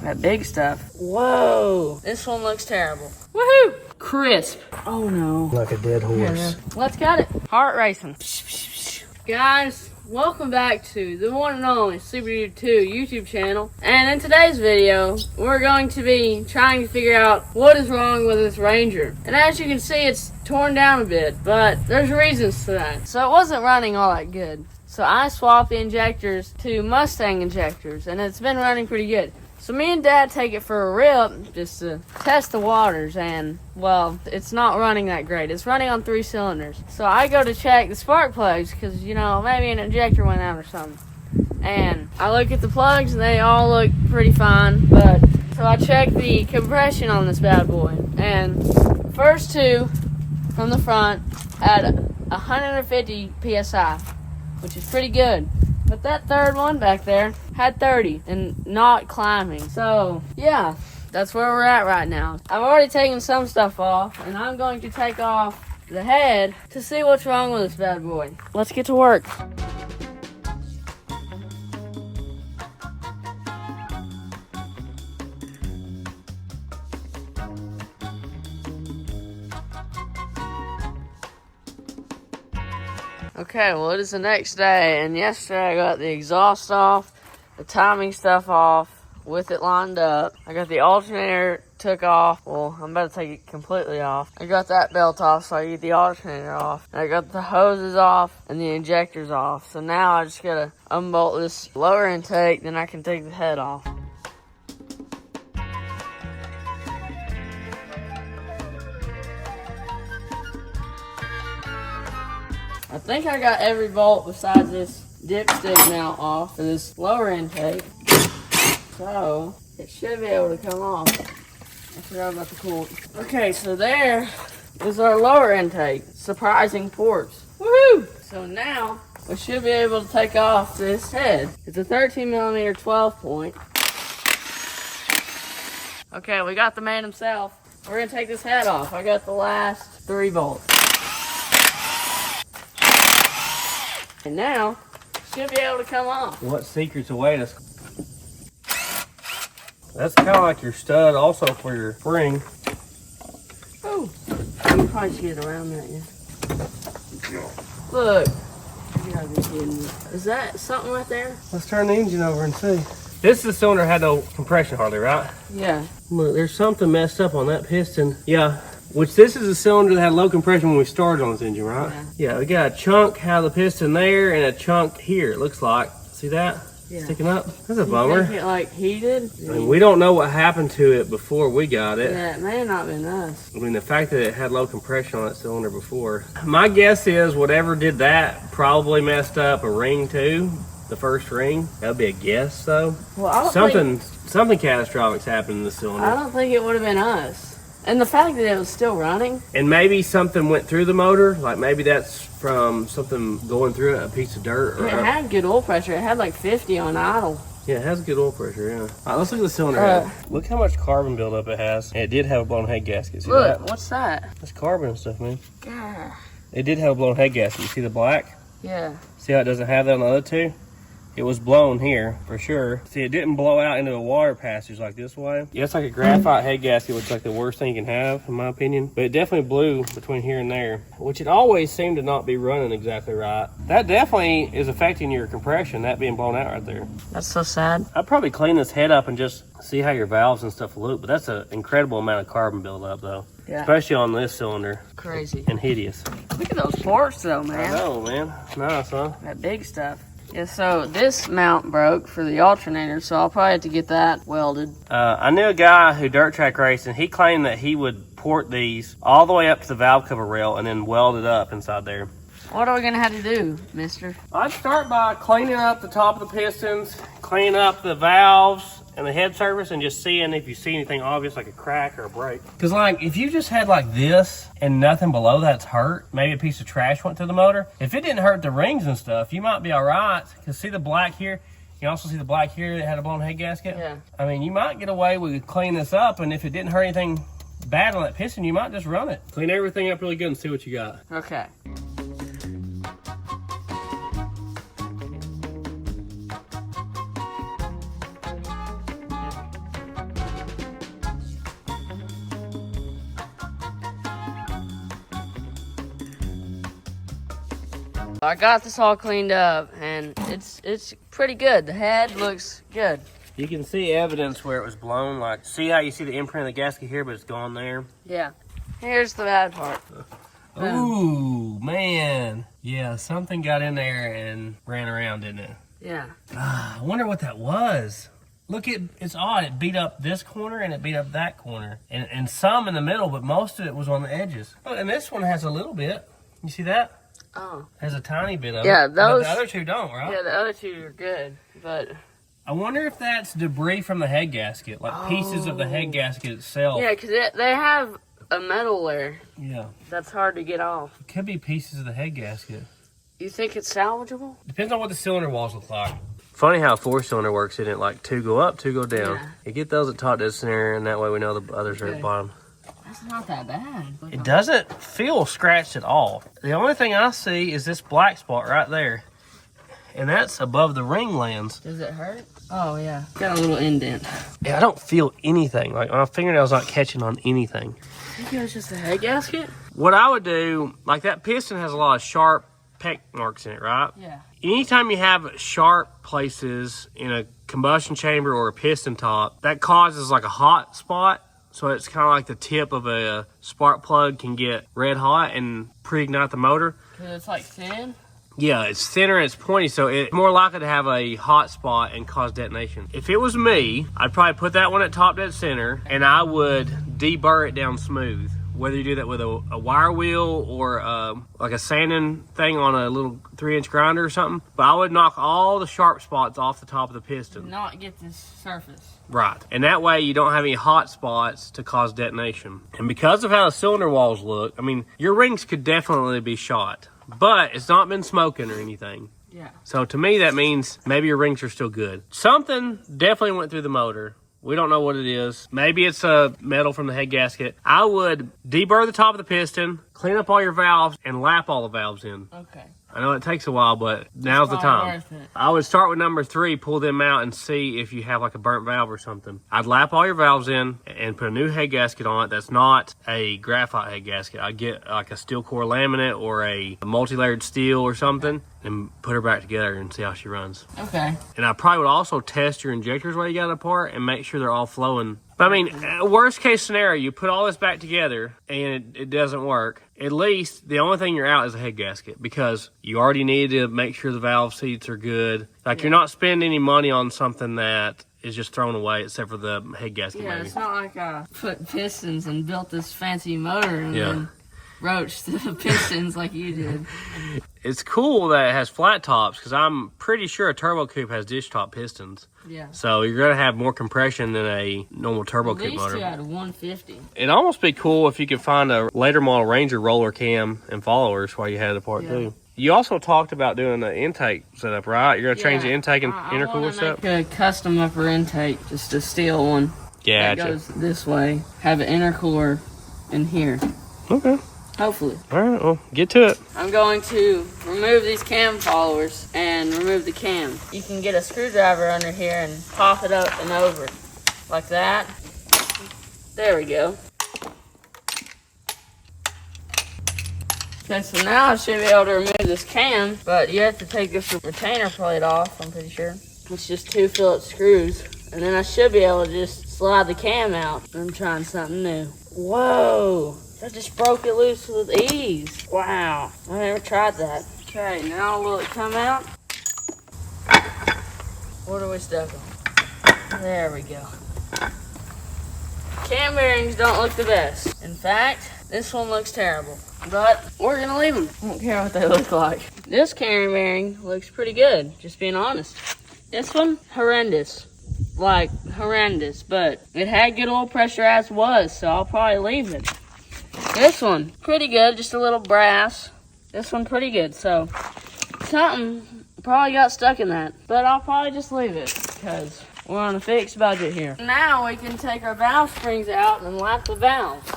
That big stuff. Whoa, this one looks terrible. Woohoo! Crisp. Oh no. Like a dead horse. Yeah. Let's get it. Heart racing. Guys, welcome back to the one and only Super Dude 2 YouTube channel. And in today's video, we're going to be trying to figure out what is wrong with this Ranger. And as you can see, it's torn down a bit, but there's reasons to that. So it wasn't running all that good. So I swapped the injectors to Mustang injectors, and it's been running pretty good. So me and Dad take it for a rip just to test the waters, and well, it's not running that great. It's running on 3 cylinders. So I go to check the spark plugs because, you know, maybe an injector went out or something. And I look at the plugs and they all look pretty fine, but so I check the compression on this bad boy, and the first two from the front had 150 psi, which is pretty good. But that third one back there had 30 and not climbing. So, yeah, that's where we're at right now. I've already taken some stuff off, and I'm going to take off the head to see what's wrong with this bad boy. Let's get to work. Okay, well, it is the next day, and yesterday I got the exhaust off, the timing stuff off, with it lined up. I got the alternator took off. Well, I'm about to take it completely off. I got that belt off, so I get the alternator off. And I got the hoses off and the injectors off. So now I just gotta unbolt this lower intake, then I can take the head off. I think I got every bolt besides this dipstick mount off for this lower intake. So, it should be able to come off. I forgot about the coolant. Okay, so there is our lower intake. Surprising ports. Woohoo! So now, we should be able to take off this head. It's a 13mm 12 point. Okay, we got the man himself. We're gonna take this head off. I got the last 3 bolts. And now, should be able to come off. What secrets await us? That's kind of like your stud also for your spring. Oh, you probably should get around that, yeah. Look. You gotta be kidding me. Is that something right there? Let's turn the engine over and see. This is the cylinder had no compression hardly, right? Yeah. Look, there's something messed up on that piston. Yeah. Which this is a cylinder that had low compression when we started on this engine, right? Yeah, we got a chunk out of the piston there and a chunk here, it looks like. See that? Yeah. Sticking up? That's a bummer. You think it like heated? I mean, we don't know what happened to it before we got it. Yeah, it may have not been us. I mean, the fact that it had low compression on that cylinder before. My guess is whatever did that probably messed up a ring too. The first ring. That'd be a guess though. Well, I don't something catastrophic's happened in the cylinder. I don't think it would have been us. And the fact that it was still running. And maybe something went through the motor. Like maybe that's from something going through it, a piece of dirt. Or it had good oil pressure. It had like 50 on idle. Yeah, it has good oil pressure, yeah. All right, let's look at the cylinder head. Look how much carbon buildup it has. And it did have a blown head gasket. See look, that? What's that? That's carbon and stuff, man. God. It did have a blown head gasket. You see the black? Yeah. See how it doesn't have that on the other two? It was blown here, for sure. See, it didn't blow out into a water passage like this way. Yeah, it's like a graphite head gasket, which is like the worst thing you can have, in my opinion. But it definitely blew between here and there, which it always seemed to not be running exactly right. That definitely is affecting your compression, that being blown out right there. That's so sad. I'd probably clean this head up and just see how your valves and stuff look, but that's an incredible amount of carbon buildup, though. Yeah. Especially on this cylinder. Crazy. And hideous. Look at those ports, though, man. I know, man. Nice, huh? That big stuff. Yeah, so this mount broke for the alternator, so I'll probably have to get that welded. I knew a guy who dirt track raced, and he claimed that he would port these all the way up to the valve cover rail and then weld it up inside there. What are we going to have to do, mister? I'd start by cleaning up the top of the pistons, cleaning up the valves and the head surface, and just seeing if you see anything obvious like a crack or a break. Because like if you just had like this and nothing below that's hurt, maybe a piece of trash went through the motor, if it didn't hurt the rings and stuff, you might be all right. Because see the black here? You can also see the black here that had a blown head gasket? Yeah. I mean, you might get away with cleaning this up, and if it didn't hurt anything bad on that piston, you might just run it. Clean everything up really good and see what you got. Okay. I got this all cleaned up, and it's pretty good. The head looks good. You can see evidence where it was blown. Like, see how you see the imprint of the gasket here, but it's gone there? Yeah. Here's the bad part. Ooh, man. Yeah, something got in there and ran around, didn't it? Yeah. I wonder what that was. Look, it's odd. It beat up this corner and it beat up that corner. And some in the middle, but most of it was on the edges. Oh, and this one has a little bit. You see that? Oh. Has a tiny bit of it. Yeah, those. But the other two don't, right? Yeah, the other two are good, but. I wonder if that's debris from the head gasket, like pieces of the head gasket itself. Yeah, because they have a metal layer. Yeah. That's hard to get off. It could be pieces of the head gasket. You think it's salvageable? Depends on what the cylinder walls look like. Funny how a 4-cylinder works, isn't it? Like 2 go up, 2 go down. Yeah. You get those at top dead center, and that way we know the others are at the bottom. That's not that bad. It doesn't feel scratched at all. The only thing I see is this black spot right there. And that's above the ring lands. Does it hurt? Oh, yeah. Got a little indent. Yeah, I don't feel anything. Like, my fingernail's not catching on anything. I think it was just a head gasket? What I would do, like that piston has a lot of sharp peck marks in it, right? Yeah. Anytime you have sharp places in a combustion chamber or a piston top, that causes like a hot spot. So it's kind of like the tip of a spark plug can get red hot and pre-ignite the motor. Because it's like thin? Yeah, it's thinner and it's pointy, so it's more likely to have a hot spot and cause detonation. If it was me, I'd probably put that one at top dead center, and I would deburr it down smooth. Whether you do that with a wire wheel or like a sanding thing on a little 3-inch grinder or something. But I would knock all the sharp spots off the top of the piston. Not get this surface. Right. And that way you don't have any hot spots to cause detonation. And because of how the cylinder walls look, I mean, your rings could definitely be shot. But it's not been smoking or anything. Yeah. So to me, that means maybe your rings are still good. Something definitely went through the motor. We don't know what it is. Maybe it's a metal from the head gasket. I would deburr the top of the piston, clean up all your valves, and lap all the valves in. Okay. I know it takes a while, but now's the time. Worth it. I would start with number 3, pull them out and see if you have like a burnt valve or something. I'd lap all your valves in and put a new head gasket on it that's not a graphite head gasket. I'd get like a steel core laminate or a multi-layered steel or something and put her back together and see how she runs. Okay. And I probably would also test your injectors while you got it apart and make sure they're all flowing. But I mean, worst case scenario, you put all this back together and it doesn't work. At least the only thing you're out is a head gasket because you already need to make sure the valve seats are good. Like you're not spending any money on something that is just thrown away except for the head gasket. Yeah, maybe. it's not like I put pistons and built this fancy motor and then roached the pistons like you did. It's cool that it has flat tops because I'm pretty sure a turbo coupe has dish top pistons. Yeah. So you're going to have more compression than a normal turbo coupe motor. These two had a 150. It'd almost be cool if you could find a later model Ranger roller cam and followers while you had it apart too. You also talked about doing the intake setup, right? You're going to change the intake and intercooler setup? I make a custom upper intake, just a steel one. Yeah, that goes this way. Have an intercooler in here. Okay. Hopefully. All right, well, get to it. I'm going to remove these cam followers and remove the cam. You can get a screwdriver under here and pop it up and over. Like that. There we go. Okay, so now I should be able to remove this cam, but you have to take this retainer plate off, I'm pretty sure. It's just 2 Phillips screws. And then I should be able to just slide the cam out. I'm trying something new. Whoa! I just broke it loose with ease. Wow, I never tried that. Okay, now will it come out? What are we stuck on? There we go. Cam bearings don't look the best. In fact, this one looks terrible. But we're gonna leave them. I don't care what they look like. This cam bearing looks pretty good, just being honest. This one, horrendous. Like, horrendous. But it had good oil pressure as was, so I'll probably leave it. This one, pretty good, just a little brass. This one, pretty good. So, something probably got stuck in that. But I'll probably just leave it, because we're on a fixed budget here. Now we can take our valve springs out and lap the valves.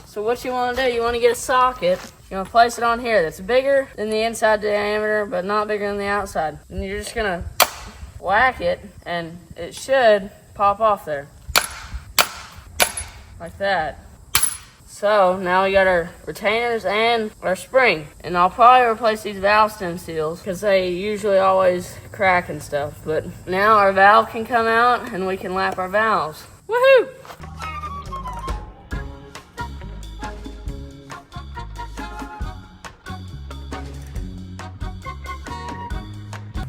So what you want to do, you want to get a socket. You want to place it on here that's bigger than the inside diameter, but not bigger than the outside. And you're just going to whack it, and it should pop off there. Like that. So now we got our retainers and our spring. And I'll probably replace these valve stem seals because they usually always crack and stuff. But now our valve can come out and we can lap our valves. Woohoo!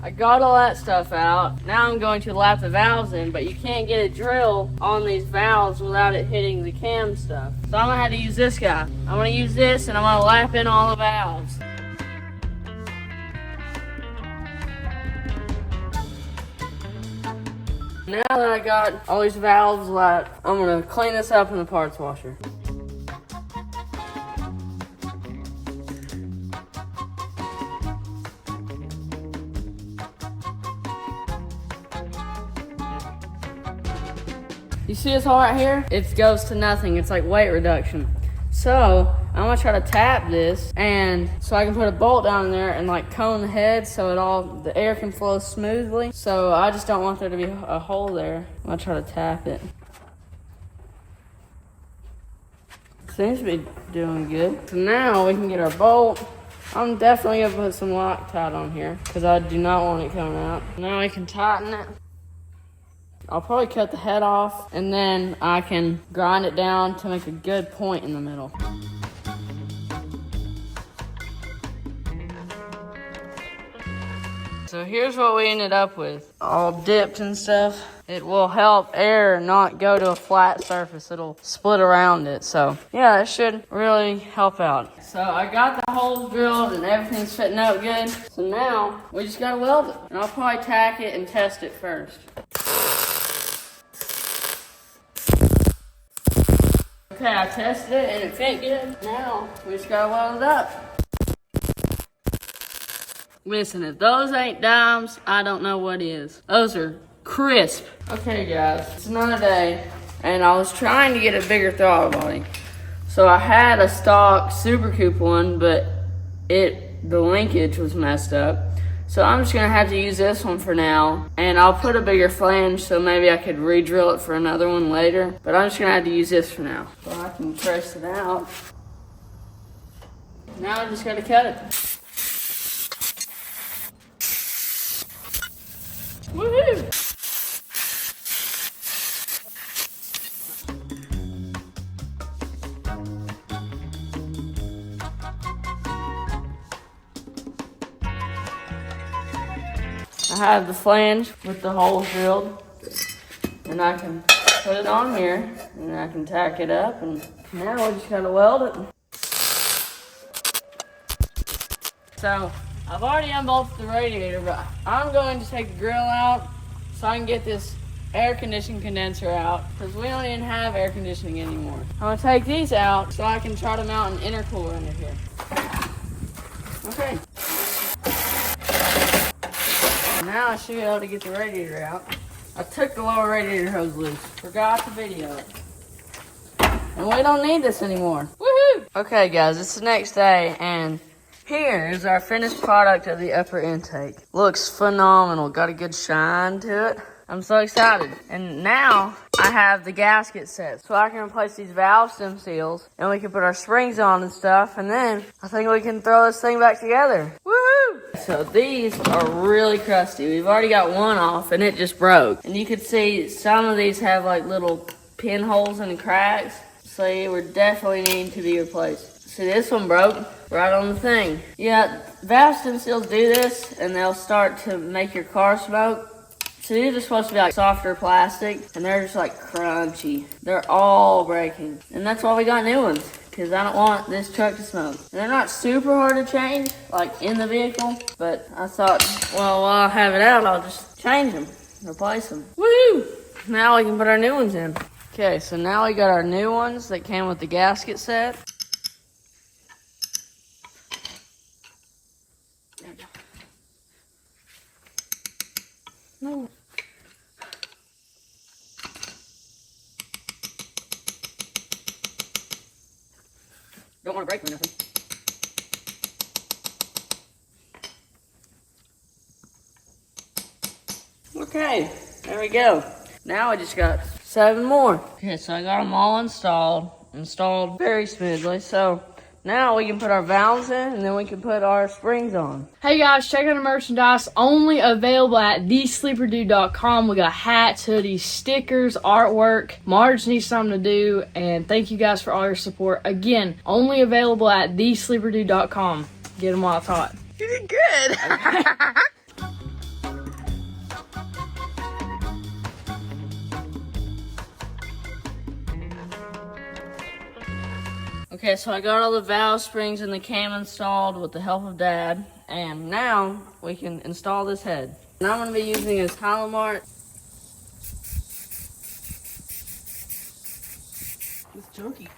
I got all that stuff out. Now I'm going to lap the valves in, but you can't get a drill on these valves without it hitting the cam stuff. So I'm gonna have to use this guy. I'm gonna use this and I'm gonna lap in all the valves. Now that I got all these valves lapped, I'm gonna clean this up in the parts washer. You see this hole right here? It goes to nothing. It's like weight reduction. So I'm gonna try to tap this, and so I can put a bolt down in there and like cone the head so the air can flow smoothly. So I just don't want there to be a hole there. I'm gonna try to tap it. Seems to be doing good. So now we can get our bolt. I'm definitely gonna put some Loctite on here because I do not want it coming out. Now we can tighten it. I'll probably cut the head off and then I can grind it down to make a good point in the middle. So here's what we ended up with. All dipped and stuff. It will help air not go to a flat surface. It'll split around it. So yeah, it should really help out. So I got the holes drilled and everything's fitting up good. So now we just gotta weld it. And I'll probably tack it and test it first. Okay, I tested it and it fit good. Now we just gotta weld it up. Listen, if those ain't dimes, I don't know what is. Those are crisp. Okay guys, it's another day and I was trying to get a bigger throttle body. So I had a stock Super Coupe one, but the linkage was messed up. So I'm just gonna have to use this one for now, and I'll put a bigger flange so maybe I could re-drill it for another one later, but I'm just gonna have to use this for now. So I can press it out. Now I just gotta cut it. Woohoo! I have the flange with the holes drilled, and I can put it on here, and I can tack it up, and now we just gotta weld it. So, I've already unbolted the radiator, but I'm going to take the grill out so I can get this air conditioning condenser out, because we don't even have air conditioning anymore. I'm gonna take these out so I can try to mount an intercooler under here. Okay. Now I should be able to get the radiator out. I took the lower radiator hose loose. Forgot to video it. And we don't need this anymore. Woohoo! Okay guys, it's the next day and here is our finished product of the upper intake. Looks phenomenal. Got a good shine to it. I'm so excited. And now I have the gasket set. So I can replace these valve stem seals and we can put our springs on and stuff. And then I think we can throw this thing back together. Woohoo! So these are really crusty. We've already got one off and it just broke. And you can see some of these have like little pinholes and cracks. So we're definitely needing to be replaced. See, this one broke right on the thing. Yeah, valve stem seals do this and they'll start to make your car smoke. So these are supposed to be like softer plastic, and they're just like crunchy. They're all breaking. And that's why we got new ones, because I don't want this truck to smoke. And they're not super hard to change, like in the vehicle, but I thought, well, while I have it out, I'll just change them, replace them. Woo! Now we can put our new ones in. Okay, so now we got our new ones that came with the gasket set. No. Don't want to break or nothing. Okay, there we go. Now I just got 7 more. Okay, so I got them all installed. installed very smoothly. So now we can put our valves in, and then we can put our springs on. Hey guys, check out the merchandise. Only available at thesleeperdude.com. We got hats, hoodies, stickers, artwork. Marge needs something to do, and thank you guys for all your support. Again, only available at thesleeperdude.com. Get them while it's hot. You did good. Okay, so I got all the valve springs and the cam installed with the help of Dad, and now we can install this head. And I'm going to be using this Halomart. It's chunky.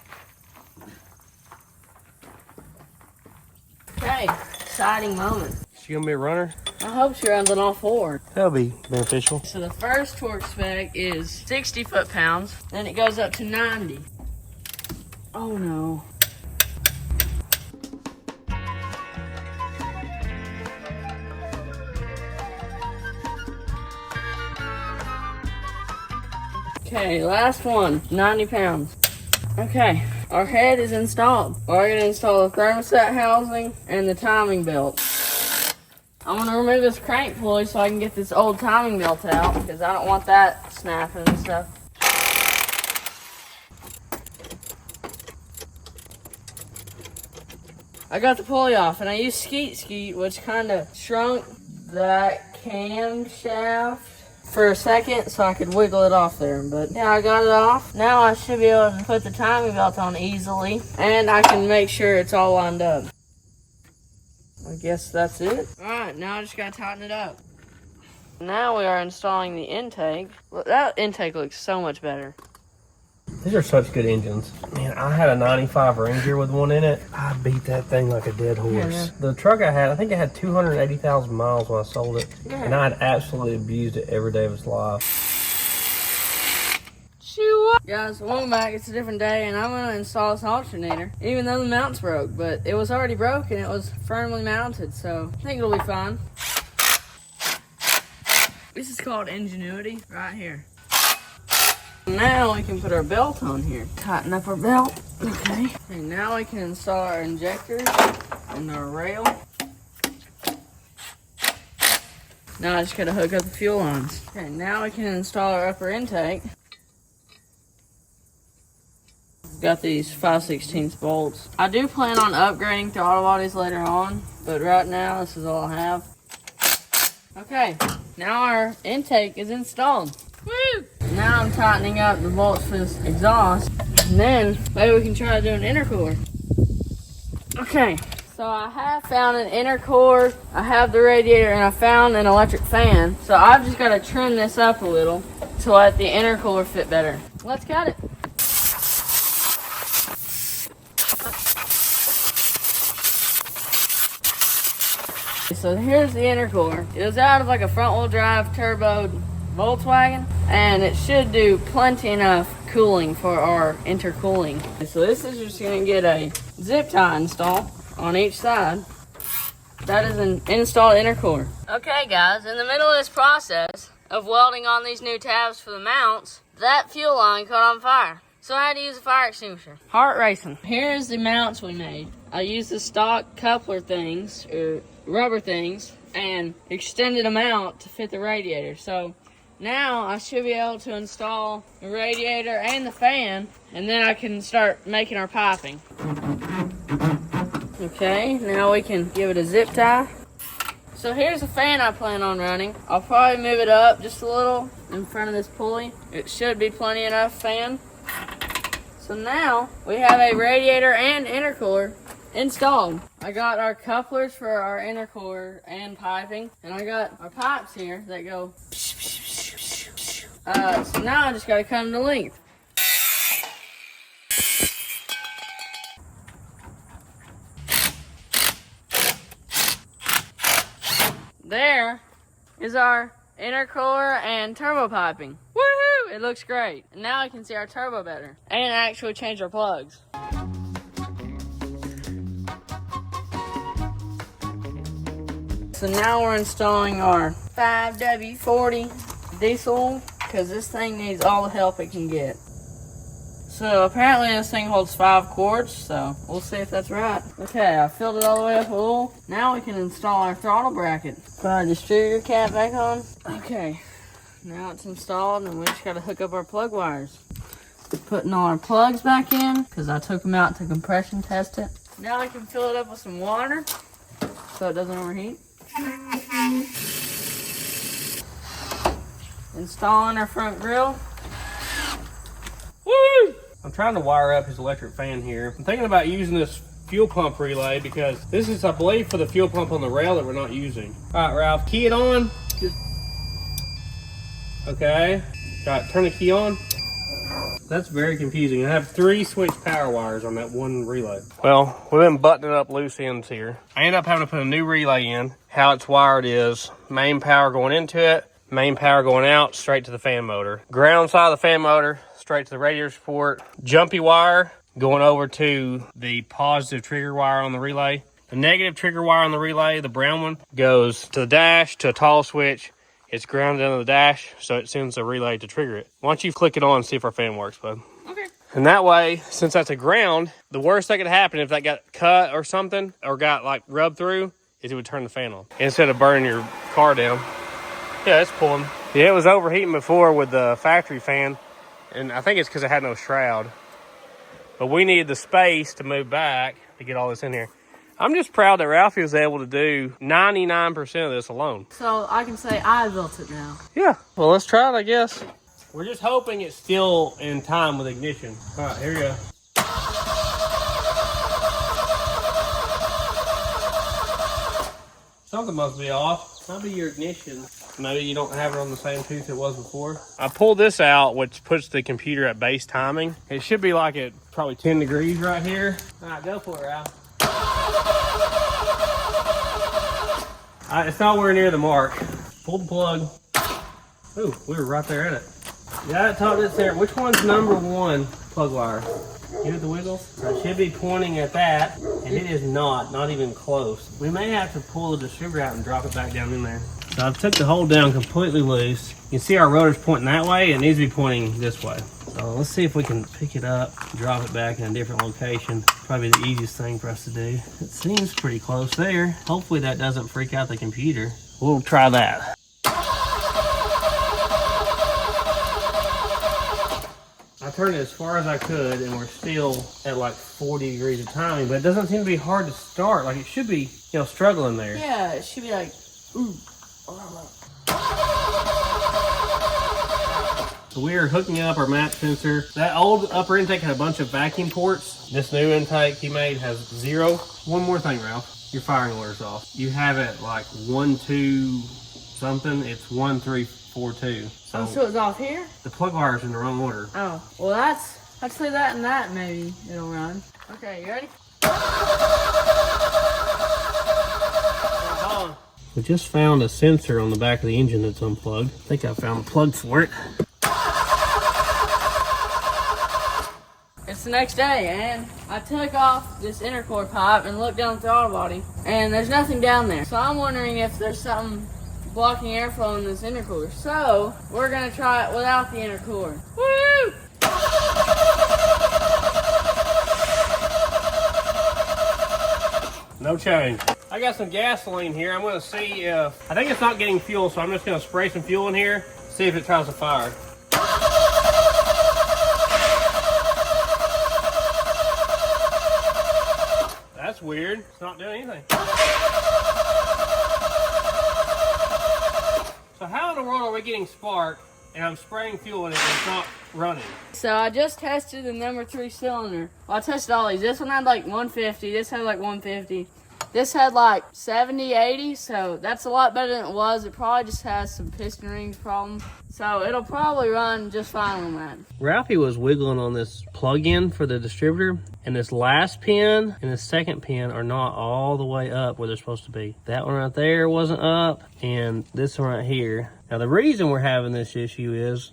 Okay, exciting moment. She gonna be a runner? I hope she runs on all four. That'll be beneficial. So the first torque spec is 60 foot-pounds, then it goes up to 90. Oh no. Okay, last one, 90 pounds. Okay, our head is installed. We're going to install the thermostat housing and the timing belt. I'm going to remove this crank pulley so I can get this old timing belt out, because I don't want that snapping and stuff. I got the pulley off, and I used skeet, which kind of shrunk that camshaft for a second so I could wiggle it off there. But yeah, I got it off. Now I should be able to put the timing belt on easily, and I can make sure it's all lined up. I guess that's it. Alright, now I just gotta tighten it up. Now we are installing the intake. Look, that intake looks so much better. These are such good engines. Man, I had a 95 Ranger with one in it. I beat that thing like a dead horse. Yeah. The truck I had, I think it had 280,000 miles when I sold it. Yeah. And I had absolutely abused it every day of its life. Guys, welcome back. It's a different day, and I'm going to install this alternator, even though the mount's broke. But it was already broken. It was firmly mounted, so I think it'll be fine. This is called ingenuity right here. Now we can put our belt on here. Tighten up our belt. Okay. And now we can install our injectors and our rail. Now I just gotta hook up the fuel lines. Okay, now we can install our upper intake. Got these 5/16 bolts. I do plan on upgrading throttle bodies later on, but right now this is all I have. Okay, now our intake is installed. Woo! Now I'm tightening up the bolts for this exhaust, and then maybe we can try to do an intercooler. Okay, so I have found an intercooler, I have the radiator, and I found an electric fan. So I've just got to trim this up a little to let the intercooler fit better. Let's cut it. So here's the intercooler. It was out of like a front-wheel drive turbo Volkswagen, and it should do plenty enough cooling for our intercooling. So this is just going to get a zip tie install on each side. That is an installed intercooler. Okay guys, in the middle of this process of welding on these new tabs for the mounts, that fuel line caught on fire. So I had to use a fire extinguisher. Heart racing. Here's the mounts we made. I used the stock coupler things, or rubber things, and extended them out to fit the radiator. So now I should be able to install the radiator and the fan, and then I can start making our piping. Okay, now we can give it a zip tie. So here's the fan I plan on running. I'll probably move it up just a little in front of this pulley. It should be plenty enough fan. So now we have a radiator and intercooler installed. I got our couplers for our intercooler and piping, and I got our pipes here that go. So now I just gotta cut them to length. There is our intercooler and turbo piping. Woohoo! It looks great. And now I can see our turbo better and actually change our plugs. So now we're installing our 5W40 diesel, because this thing needs all the help it can get. So apparently this thing holds 5 quarts, so we'll see if that's right. Okay, I filled it all the way up with oil. Now we can install our throttle bracket. Put our distributor cap back on. Okay, now it's installed and we just gotta hook up our plug wires. Putting all our plugs back in, because I took them out to compression test it. Now I can fill it up with some water, so it doesn't overheat. Installing our front grille. Woo! I'm trying to wire up his electric fan here. I'm thinking about using this fuel pump relay because this is, I believe, for the fuel pump on the rail that we're not using. All right, Ralph, key it on. Okay, got turn the key on. That's very confusing. I have 3 switch power wires on that one relay. Well, we've been buttoning up loose ends here. I ended up having to put a new relay in. How it's wired is main power going into it, main power going out, straight to the fan motor. Ground side of the fan motor, straight to the radiator support. Jumpy wire going over to the positive trigger wire on the relay. The negative trigger wire on the relay, the brown one, goes to the dash, to a toggle switch. It's grounded into the dash, so it sends a relay to trigger it. Why don't you click it on and see if our fan works, bud? Okay. And that way, since that's a ground, the worst that could happen if that got cut or something, or got like rubbed through, is it would turn the fan on instead of burning your car down. Yeah, it's pulling. Yeah, it was overheating before with the factory fan, and I think it's because it had no shroud. But we needed the space to move back to get all this in here. I'm just proud that Ralphie was able to do 99% of this alone. So I can say I built it now. Yeah, well, let's try it, I guess. We're just hoping it's still in time with ignition. All right, here we go. Something must be off. Might be your ignition. Maybe you don't have it on the same tooth it was before. I pulled this out, which puts the computer at base timing. It should be like at probably 10 degrees right here. All right, go for it, Ralph. It's nowhere near the mark. Pull the plug. Ooh, we were right there at it. Yeah, it told us there. Which one's number 1 plug wire? Give it the wiggles. So it should be pointing at that, and it is not even close. We may have to pull the distributor out and drop it back down in there. So I took the hole down completely loose. You can see our rotor's pointing that way. It needs to be pointing this way. So let's see if we can pick it up, drop it back in a different location. Probably the easiest thing for us to do. It seems pretty close there. Hopefully that doesn't freak out the computer. We'll try that. I turned it as far as I could and we're still at like 40 degrees of timing, but it doesn't seem to be hard to start. Like it should be, you know, struggling there. Yeah, it should be like, ooh. So we are hooking up our match sensor. That old upper intake had a bunch of vacuum ports. This new intake he made has 0. One more thing, Ralph. Your firing order's off. You have it like 1, 2, something. It's 1, 3, 4, 2. So it's off here? The plug wire's in the wrong order. Oh, well I'd say that and that maybe it'll run. Okay, you ready? We just found a sensor on the back of the engine that's unplugged. I think I found a plug for it. It's the next day and I took off this intercooler pipe and looked down the throttle body and there's nothing down there. So I'm wondering if there's something blocking airflow in this intercooler. So we're gonna try it without the intercooler. Woo! No change. I got some gasoline here. I'm gonna see if, I think it's not getting fuel, so I'm just gonna spray some fuel in here, see if it tries to fire. That's weird. It's not doing anything. So how in the world are we getting spark and I'm spraying fuel in it and it's not running? So I just tested the number 3 cylinder. Well, I tested all these. This one had like 150. This had like 150. This had like 70, 80. So that's a lot better than it was. It probably just has some piston rings problem. So it'll probably run just fine on that. Ralphie was wiggling on this plug-in for the distributor, and this last pin and the second pin are not all the way up where they're supposed to be. That one right there wasn't up, and this one right here. Now the reason we're having this issue is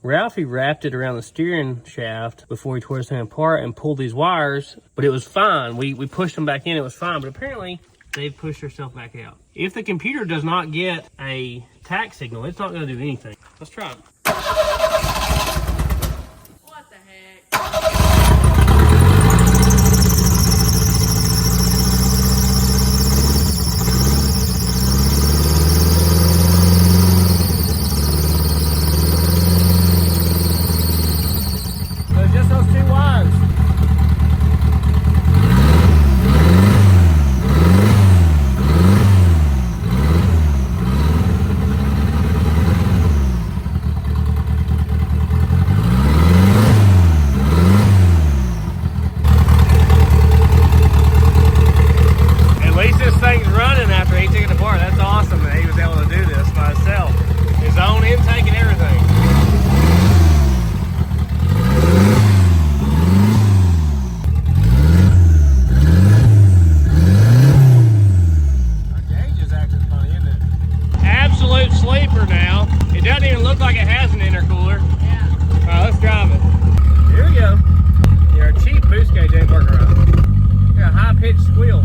Ralphie wrapped it around the steering shaft before he tore this thing apart and pulled these wires, but it was fine. We pushed them back in, it was fine, but apparently they've pushed themselves back out. If the computer does not get a tack signal, it's not gonna do anything. Let's try it. What the heck? So just those two wires. At least this thing's running after he took it apart. That's awesome that he was able to do this by himself. His own intake and everything. Absolute sleeper now. It doesn't even look like it has an intercooler. Yeah. All right, let's drive it. Here we go. Yeah, our cheap boost gauge ain't working right. Got a high-pitched squeal.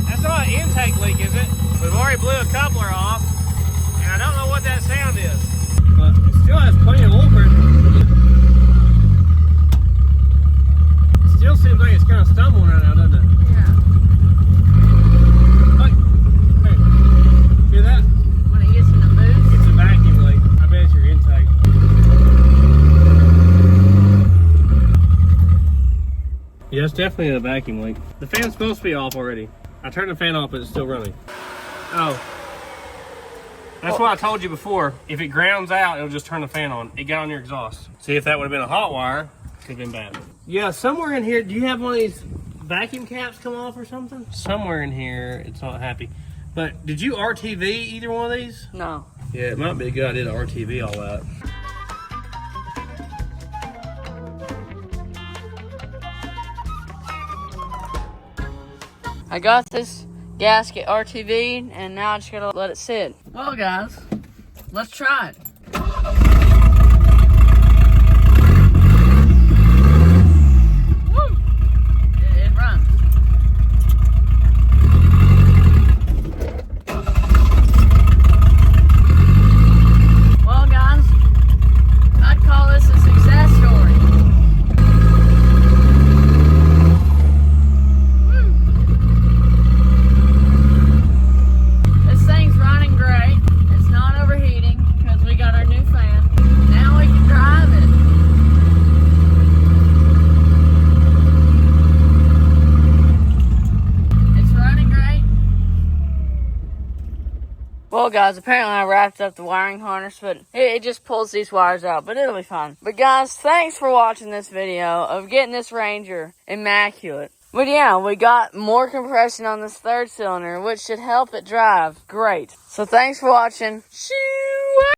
That's not an intake leak, is it? We've already blew a coupler off, and I don't know what that sound is. But it still has plenty of oil pressure. It still seems like it's kind of stumbling right now, doesn't it? Hear that? When it gets in the boost? It's a vacuum leak. I bet it's your intake. Yeah, it's definitely a vacuum leak. The fan's supposed to be off already. I turned the fan off, but it's still running. Oh. That's what I told you before. If it grounds out, it'll just turn the fan on. It got on your exhaust. See, if that would have been a hot wire, could have been bad. Yeah, somewhere in here, do you have one of these vacuum caps come off or something? Somewhere in here, it's not happy. But did you RTV either one of these? No. Yeah, it might be a good idea to RTV all that. I got this gasket RTV'd, and now I just gotta let it sit. Well, guys, let's try it. Woo! It runs. Well, guys, I'd call this a success story. This thing's running great. It's not overheating because we got our new fan. Now we can drive it. It's running great. Well, guys, apparently I wrapped up the wiring harness, but it just pulls these wires out, but it'll be fine. But guys, thanks for watching this video of getting this Ranger immaculate. But yeah, we got more compression on this third cylinder, which should help it drive great. So thanks for watching. Shoo!